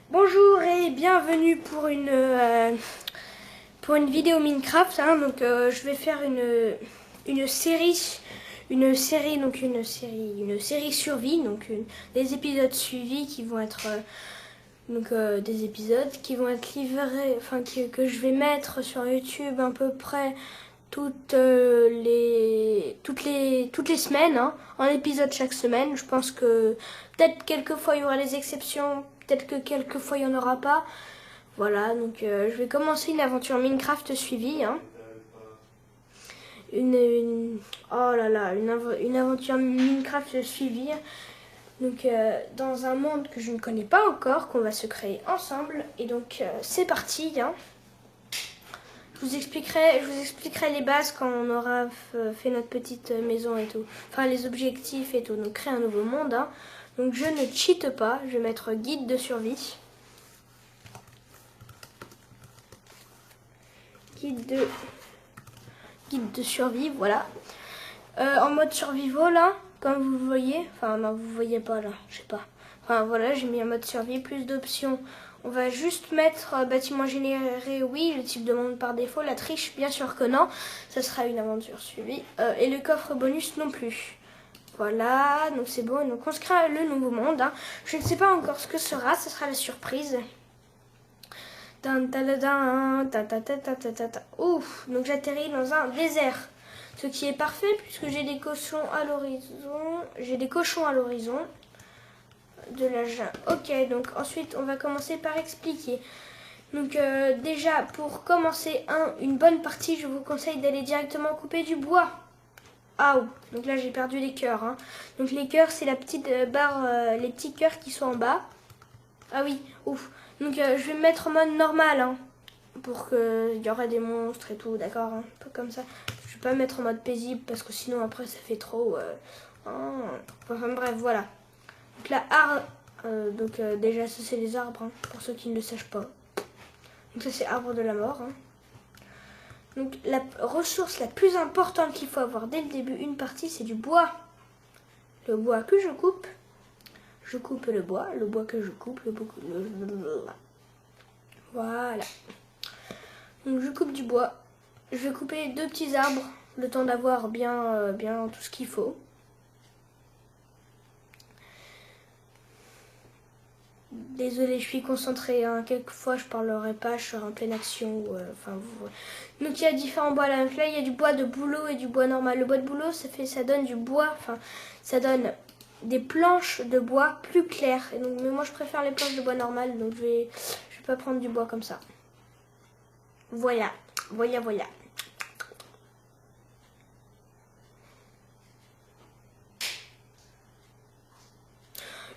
Bonjour et bienvenue pour une vidéo Minecraft. Donc je vais faire une série, une série survie, des épisodes suivis qui vont être des épisodes qui vont être livrés, que je vais mettre sur YouTube à peu près toutes les semaines, en épisode chaque semaine. Je pense que peut-être quelques fois il y aura des exceptions, peut-être que quelques fois il n'y en aura pas. Voilà, donc je vais commencer une aventure Minecraft suivie. Oh là là, une aventure Minecraft suivie. Donc dans un monde que je ne connais pas encore, qu'on va se créer ensemble. Et donc c'est parti. Je vous expliquerai les bases quand on aura fait notre petite maison et tout. Enfin les objectifs et tout. Donc créer un nouveau monde. Donc je ne cheat pas, je vais mettre guide de survie. Guide de survie, voilà. En mode survival là, comme vous voyez. Enfin non, vous voyez pas là, je sais pas. Enfin voilà, j'ai mis en mode survie, plus d'options. On va juste mettre bâtiment généré, oui, le type de monde par défaut, la triche, bien sûr que non. Ça sera une aventure suivie. Et le coffre bonus non plus. Voilà, donc c'est bon. Donc on se crée le nouveau monde. Je ne sais pas encore ce que ce sera la surprise. Ouf, donc j'atterris dans un désert. Ce qui est parfait puisque j'ai des cochons à l'horizon. De la jungle. Ok, donc ensuite on va commencer par expliquer. Donc déjà pour commencer une bonne partie, je vous conseille d'aller directement couper du bois. Ah, donc là j'ai perdu les cœurs. Donc les cœurs c'est la petite barre, les petits cœurs qui sont en bas. Ah oui, ouf. Donc je vais me mettre en mode normal pour qu'il y aura des monstres et tout, d'accord, un peu comme ça. Je vais pas me mettre en mode paisible parce que sinon après ça fait trop. Enfin bref, voilà. Donc là, déjà ça c'est les arbres, pour ceux qui ne le sachent pas. Donc ça c'est arbre de la mort. Donc la ressource la plus importante qu'il faut avoir dès le début, une partie, c'est du bois. Le bois que je coupe. Je coupe le bois que je coupe, voilà. Donc je coupe du bois. Je vais couper 2 petits arbres, le temps d'avoir bien tout ce qu'il faut. Désolée, je suis concentrée. Quelquefois, je parlerai pas, je serai en pleine action. Donc il y a différents bois là. Donc là, il y a du bois de bouleau et du bois normal. Le bois de bouleau, ça donne du bois. Ça donne des planches de bois plus claires. Et donc, mais moi, je préfère les planches de bois normales. Donc je vais pas prendre du bois comme ça. Voilà.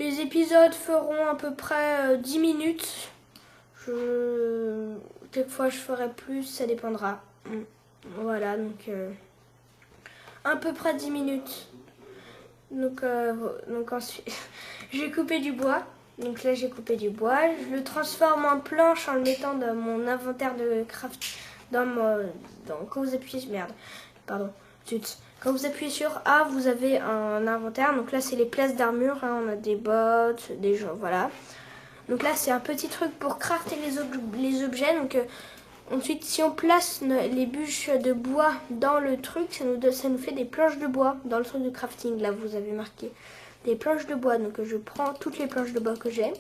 Les épisodes feront à peu près 10 minutes. Quelquefois je ferai plus, ça dépendra. Voilà, donc à peu près 10 minutes. Donc ensuite, j'ai coupé du bois. Donc là j'ai coupé du bois. Je le transforme en planche en le mettant dans mon inventaire de craft. Quand vous appuyez... Merde, pardon. Zut. Quand vous appuyez sur A, vous avez un inventaire. Donc là, c'est les places d'armure. On a des bottes, des gens, voilà. Donc là, c'est un petit truc pour crafter les objets. Donc ensuite, si on place les bûches de bois dans le truc, ça nous fait des planches de bois dans le truc de crafting. Là, vous avez marqué des planches de bois. Donc je prends toutes les planches de bois que j'ai.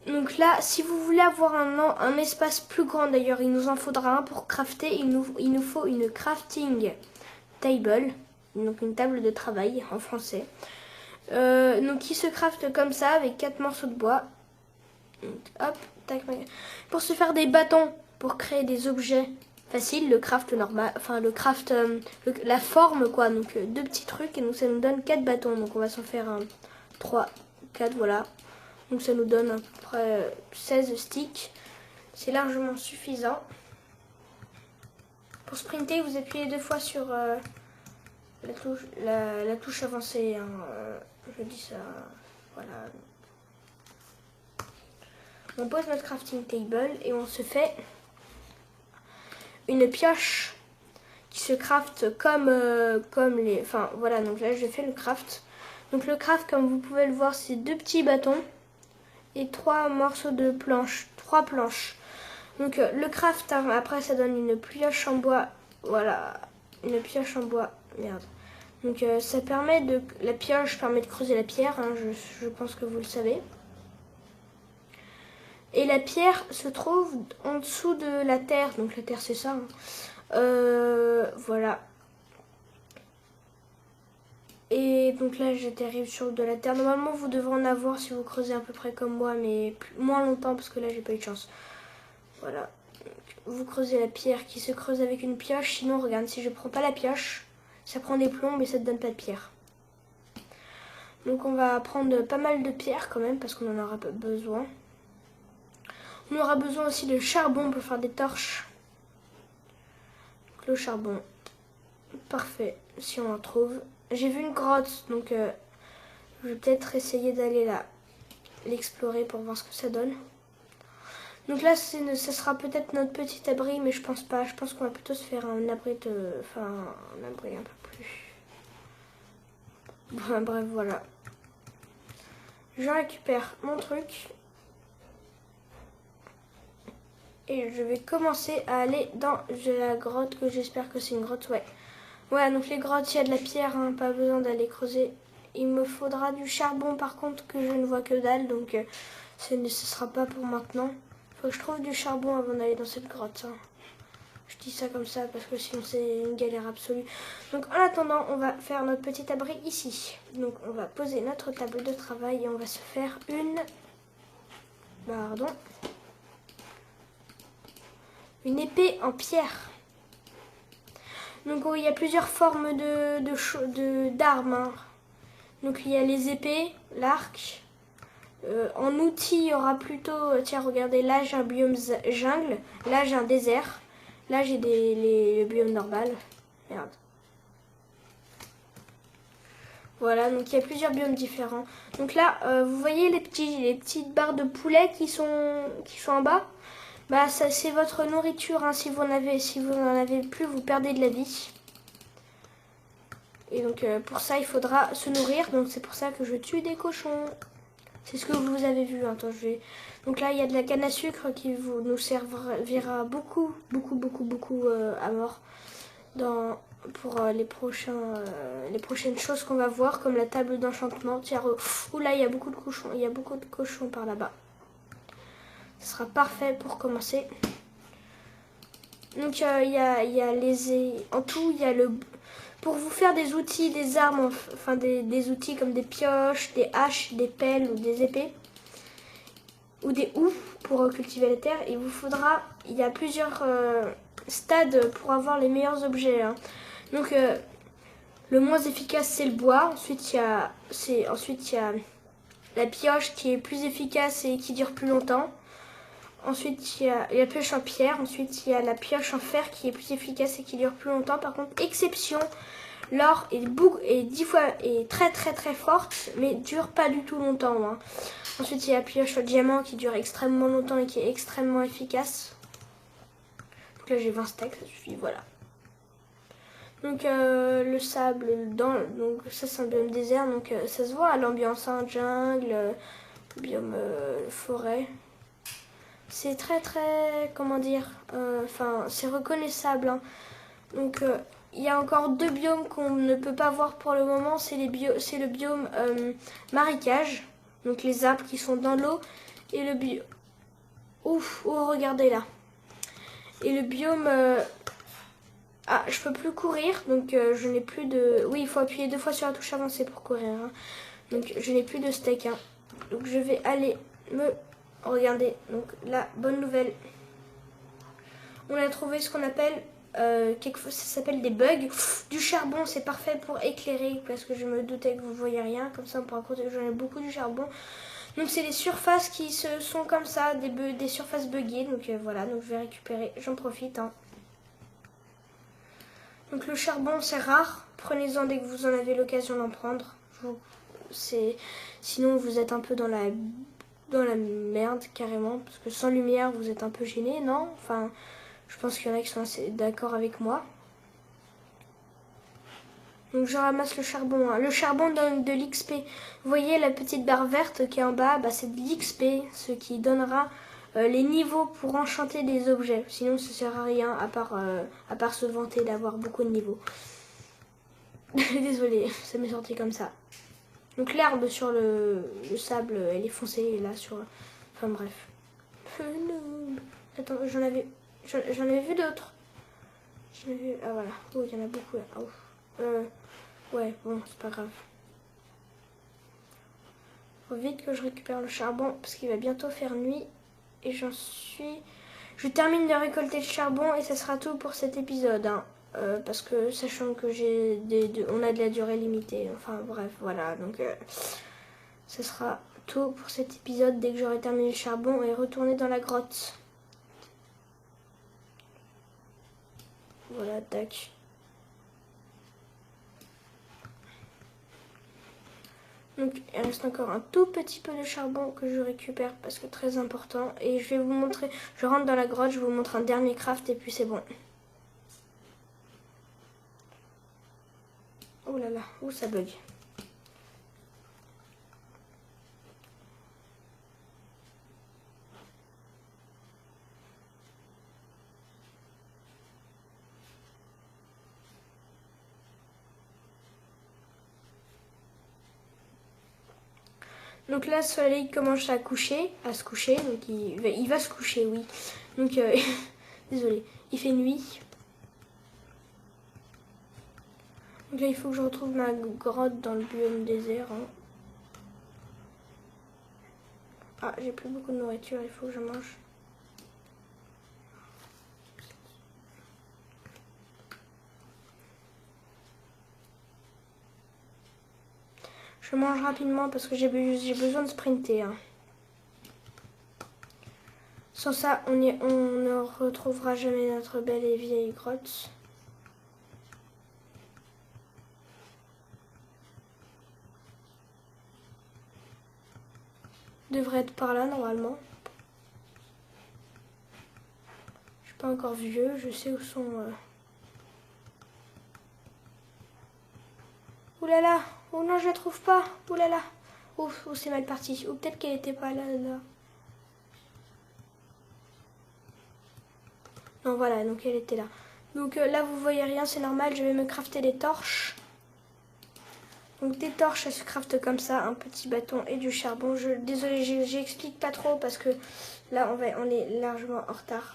Donc là, si vous voulez avoir un espace plus grand, d'ailleurs, il nous en faudra un pour crafter. Il nous faut une crafting table, donc une table de travail en français. Donc qui se crafte comme ça, avec 4 morceaux de bois. Donc, hop, tac. Pour se faire des bâtons, pour créer des objets faciles, le craft normal, la forme quoi. Donc 2 petits trucs, et donc ça nous donne 4 bâtons. Donc on va s'en faire 3, 4, voilà. Donc ça nous donne à peu près 16 sticks. C'est largement suffisant. Pour sprinter, vous appuyez 2 fois sur la touche avancée. Je dis ça. Voilà. On pose notre crafting table et on se fait une pioche qui se craft comme les... Enfin voilà, donc là je fais le craft. Donc le craft, comme vous pouvez le voir, c'est 2 petits bâtons. et 3 morceaux de planche, 3 planches. Donc le craft, hein, après ça donne une pioche en bois, voilà, une pioche en bois, merde. Donc ça permet de, la pioche permet de creuser la pierre, hein, je pense que vous le savez. Et la pierre se trouve en dessous de la terre, donc la terre c'est ça, hein. Voilà. Et donc là j'arrive sur de la terre. Normalement vous devrez en avoir si vous creusez à peu près comme moi, mais moins longtemps parce que là j'ai pas eu de chance. Voilà. Donc, vous creusez la pierre qui se creuse avec une pioche. Sinon regarde, si je prends pas la pioche, ça prend des plombs mais ça ne donne pas de pierre. Donc on va prendre pas mal de pierres quand même parce qu'on en aura besoin. On aura besoin aussi de charbon pour faire des torches. Donc, le charbon, parfait si on en trouve. J'ai vu une grotte, donc je vais peut-être essayer d'aller là, l'explorer pour voir ce que ça donne. Donc là, ça sera peut-être notre petit abri, mais je pense pas. Je pense qu'on va plutôt se faire un abri enfin, un abri un peu plus... Enfin, bref, voilà. Je récupère mon truc. Et je vais commencer à aller dans la grotte, que j'espère que c'est une grotte, ouais. Ouais, donc les grottes, il y a de la pierre, hein, pas besoin d'aller creuser. Il me faudra du charbon par contre que je ne vois que dalle, donc ce ne sera pas pour maintenant. Il faut que je trouve du charbon avant d'aller dans cette grotte. Hein. Je dis ça comme ça parce que sinon c'est une galère absolue. Donc en attendant, on va faire notre petit abri ici. Donc on va poser notre table de travail et on va se faire une épée en pierre. Donc il y a plusieurs formes d'armes. Hein. Donc il y a les épées, l'arc. En outil, il y aura plutôt... Tiens, regardez, là j'ai un biome jungle. Là j'ai un désert. Là j'ai le biome normal. Merde. Voilà, donc il y a plusieurs biomes différents. Donc là, vous voyez les petites barres de poulet qui sont en bas. Bah ça c'est votre nourriture, hein. Si vous n'en avez plus, vous perdez de la vie. Et donc pour ça il faudra se nourrir. Donc c'est pour ça que je tue des cochons. C'est ce que vous avez vu. Hein. Attends, donc là il y a de la canne à sucre qui nous servira beaucoup à mort pour les prochaines choses qu'on va voir, comme la table d'enchantement. Tiens, là il y a beaucoup de cochons. Il y a beaucoup de cochons par là-bas. Ce sera parfait pour commencer. Donc en tout il y a pour vous faire des outils, des armes, enfin des outils comme des pioches, des haches, des pelles ou des épées ou des houes pour cultiver la terre. Il y a plusieurs stades pour avoir les meilleurs objets. Hein. Donc le moins efficace c'est le bois. Ensuite il y a la pioche qui est plus efficace et qui dure plus longtemps. Ensuite, il y a la pioche en pierre. Ensuite, il y a la pioche en fer qui est plus efficace et qui dure plus longtemps. Par contre, exception, l'or est 10 fois très très très forte, mais dure pas du tout longtemps. Hein. Ensuite, il y a la pioche en diamant qui dure extrêmement longtemps et qui est extrêmement efficace. Donc là, j'ai 20 stacks, ça suffit, voilà. Donc le sable, donc ça c'est un biome désert, donc ça se voit à l'ambiance, hein, jungle, biome forêt. C'est très très, comment dire, c'est reconnaissable. Hein. Donc il y a encore 2 biomes qu'on ne peut pas voir pour le moment. C'est le biome marécage, donc les arbres qui sont dans l'eau, et le biome... Ouf, oh regardez là. Et le biome... je peux plus courir, donc je n'ai plus de... Oui, il faut appuyer 2 fois sur la touche avancée pour courir. Hein. Donc je n'ai plus de steak. Hein. Donc je vais aller Regardez, donc la bonne nouvelle, on a trouvé ce qu'on appelle, ça s'appelle des bugs. Du charbon, c'est parfait pour éclairer, parce que je me doutais que vous ne voyez rien, comme ça on pourra compter que j'en ai beaucoup du charbon. Donc c'est les surfaces qui sont comme ça, des surfaces buggées, donc voilà, donc je vais récupérer, j'en profite. Hein. Donc le charbon c'est rare, prenez-en dès que vous en avez l'occasion d'en prendre. Sinon vous êtes un peu dans la merde carrément, parce que sans lumière vous êtes un peu gêné, non? Enfin, je pense qu'il y en a qui sont assez d'accord avec moi. Donc je ramasse le charbon. Le charbon donne de l'XP. Vous voyez la petite barre verte qui est en bas, c'est de l'XP, ce qui donnera les niveaux pour enchanter des objets. Sinon ça sert à rien à part se vanter d'avoir beaucoup de niveaux. Désolée, ça m'est sorti comme ça. Donc l'herbe sur le sable, elle est foncée là sur... Enfin bref. Attends, j'en avais vu d'autres. Ah voilà. Oh, il y en a beaucoup là. Oh. Ouais, bon, c'est pas grave. Faut vite que je récupère le charbon parce qu'il va bientôt faire nuit. Et je termine de récolter le charbon et ça sera tout pour cet épisode. Hein. Parce que sachant que on a de la durée limitée. Enfin bref, voilà. Donc ça sera tout pour cet épisode dès que j'aurai terminé le charbon et retourner dans la grotte. Voilà, tac. Donc il reste encore un tout petit peu de charbon que je récupère parce que très important. Et je vais vous montrer, je rentre dans la grotte, je vous montre un dernier craft et puis c'est bon. Oh là là, où ça bug. Donc là, le soleil commence à se coucher, donc il va se coucher, oui. Donc, désolé, il fait nuit. Donc là, il faut que je retrouve ma grotte dans le biome désert. Hein. Ah, j'ai plus beaucoup de nourriture, il faut que je mange. Je mange rapidement parce que j'ai besoin de sprinter. Hein. Sans ça, on ne retrouvera jamais notre belle et vieille grotte. Devrait être par là normalement. Je suis pas encore vieux, je sais où sont... Ouh là là, oh non je la trouve pas, ouh là là. Oh, c'est mal parti, ou peut-être qu'elle était pas là. Non voilà, donc elle était là. Donc là vous voyez rien, c'est normal, je vais me crafter des torches. Donc des torches, ça se crafte comme ça, un petit bâton et du charbon. Désolée, j'explique pas trop parce que là on est largement en retard.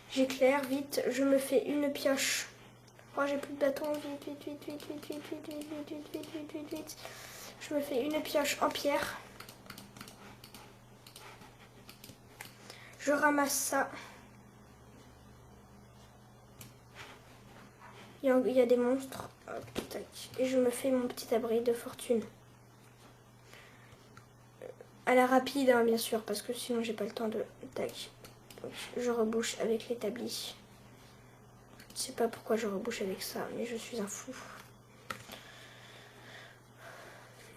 J'éclaire vite, je me fais une pioche. Oh j'ai plus de bâton, vite. Je me fais une pioche en pierre. Je ramasse ça. Il y a des monstres. Hop, tac. Et je me fais mon petit abri de fortune. À la rapide, hein, bien sûr, parce que sinon j'ai pas le temps de... Tac. Donc, je rebouche avec l'établi. Je ne sais pas pourquoi je rebouche avec ça, mais je suis un fou.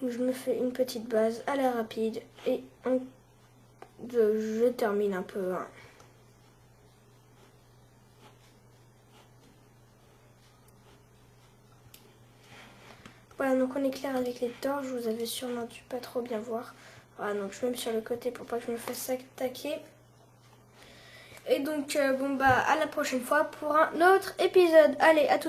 Donc, je me fais une petite base à la rapide et je termine un peu. Hein. Voilà, donc on éclaire avec les torches. Vous avez sûrement dû pas trop bien voir. Voilà, donc je me mets sur le côté pour pas que je me fasse attaquer. Et donc, bon bah, à la prochaine fois pour un autre épisode. Allez, à tout.